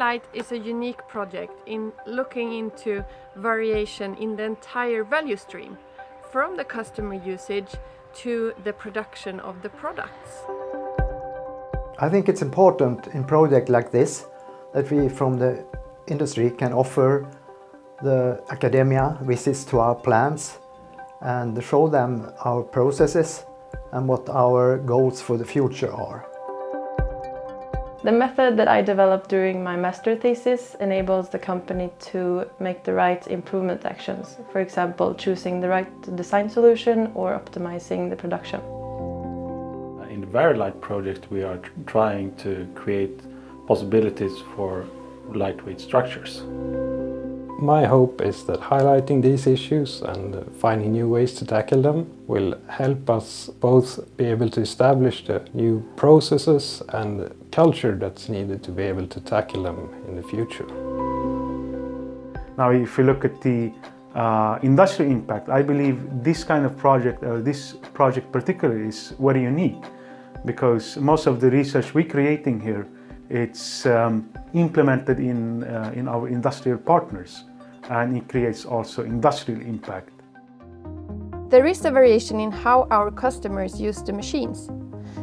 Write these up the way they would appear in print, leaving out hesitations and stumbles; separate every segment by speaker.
Speaker 1: VariLight is a unique project in looking into variation in the entire value stream, from the customer usage to the production of the products.
Speaker 2: I think it's important in projects like this that we from the industry can offer the academia visits to our plants and show them our processes and what our goals for the future are.
Speaker 3: The method that I developed during my master thesis enables the company to make the right improvement actions. For example, choosing the right design solution or optimizing the production.
Speaker 4: In the VariLight project, we are trying to create possibilities for lightweight structures.
Speaker 5: My hope is that highlighting these issues and finding new ways to tackle them will help us both be able to establish the new processes and culture that's needed to be able to tackle them in the future.
Speaker 6: Now, if you look at the industrial impact, I believe this kind of project, this project particularly, is very unique because most of the research we're creating here, it's implemented in our industrial partners, and it creates also industrial impact.
Speaker 1: There is a variation in how our customers use the machines.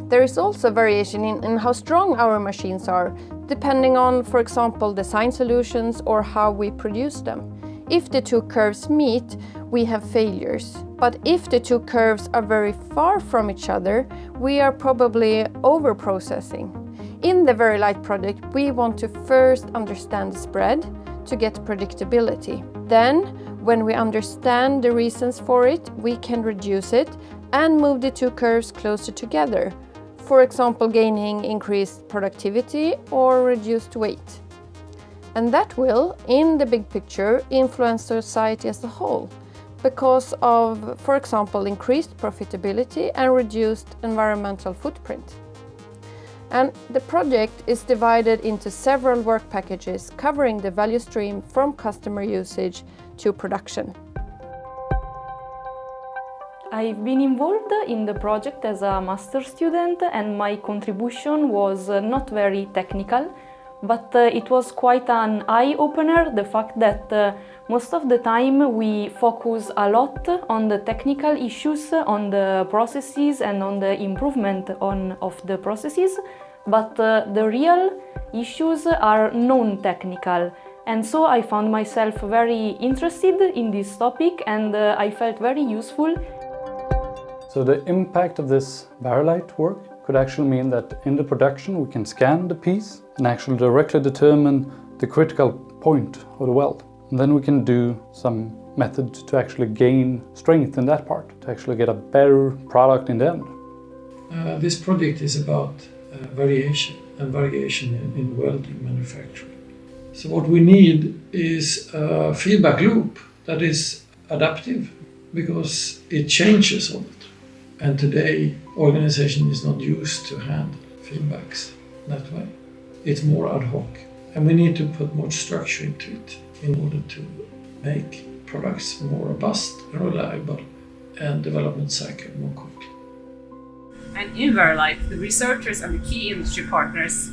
Speaker 1: There is also variation in how strong our machines are, depending on, for example, design solutions or how we produce them. If the two curves meet, we have failures. But if the two curves are very far from each other, we are probably over-processing. In the VariLight project, we want to first understand the spread to get predictability. Then, when we understand the reasons for it, we can reduce it and move the two curves closer together. For example, gaining increased productivity or reduced weight. And that will, in the big picture, influence society as a whole because of, for example, increased profitability and reduced environmental footprint. And the project is divided into several work packages covering the value stream from customer usage to production.
Speaker 3: I've been involved in the project as a master student and my contribution was not very technical, but it was quite an eye-opener, the fact that most of the time we focus a lot on the technical issues, on the processes and on the improvement of the processes, but the real issues are non-technical. And so I found myself very interested in this topic and I felt very useful.
Speaker 7: So the impact of this VariLight work could actually mean that in the production we can scan the piece and actually directly determine the critical point of the weld. And then we can do some method to actually gain strength in that part, to actually get a better product in the end.
Speaker 8: This project is about variation in welding manufacturing. So what we need is a feedback loop that is adaptive because it changes all the time. And today, organization is not used to handle feedbacks that way. It's more ad hoc. And we need to put more structure into it in order to make products more robust and reliable and development cycle more quickly.
Speaker 9: And in VariLight, the researchers and the key industry partners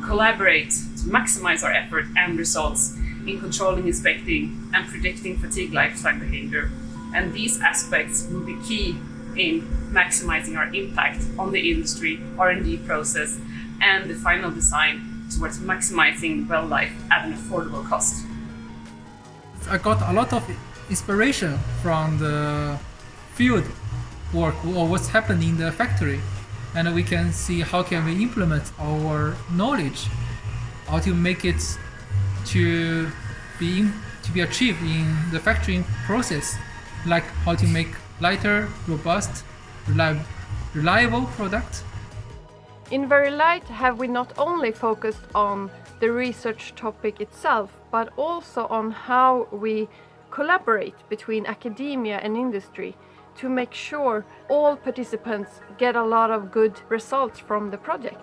Speaker 9: collaborate to maximize our effort and results in controlling, inspecting and predicting fatigue lifetime behavior. And these aspects will be key in maximizing our impact on the industry, R&D process and the final design towards maximizing weld life at an affordable cost.
Speaker 10: I got a lot of inspiration from the field work or what's happening in the factory, and we can see how can we implement our knowledge, how to make it to be achieved in the factoring process, like how to make lighter, robust, reliable product.
Speaker 1: In VariLight have we not only focused on the research topic itself, but also on how we collaborate between academia and industry to make sure all participants get a lot of good results from the project.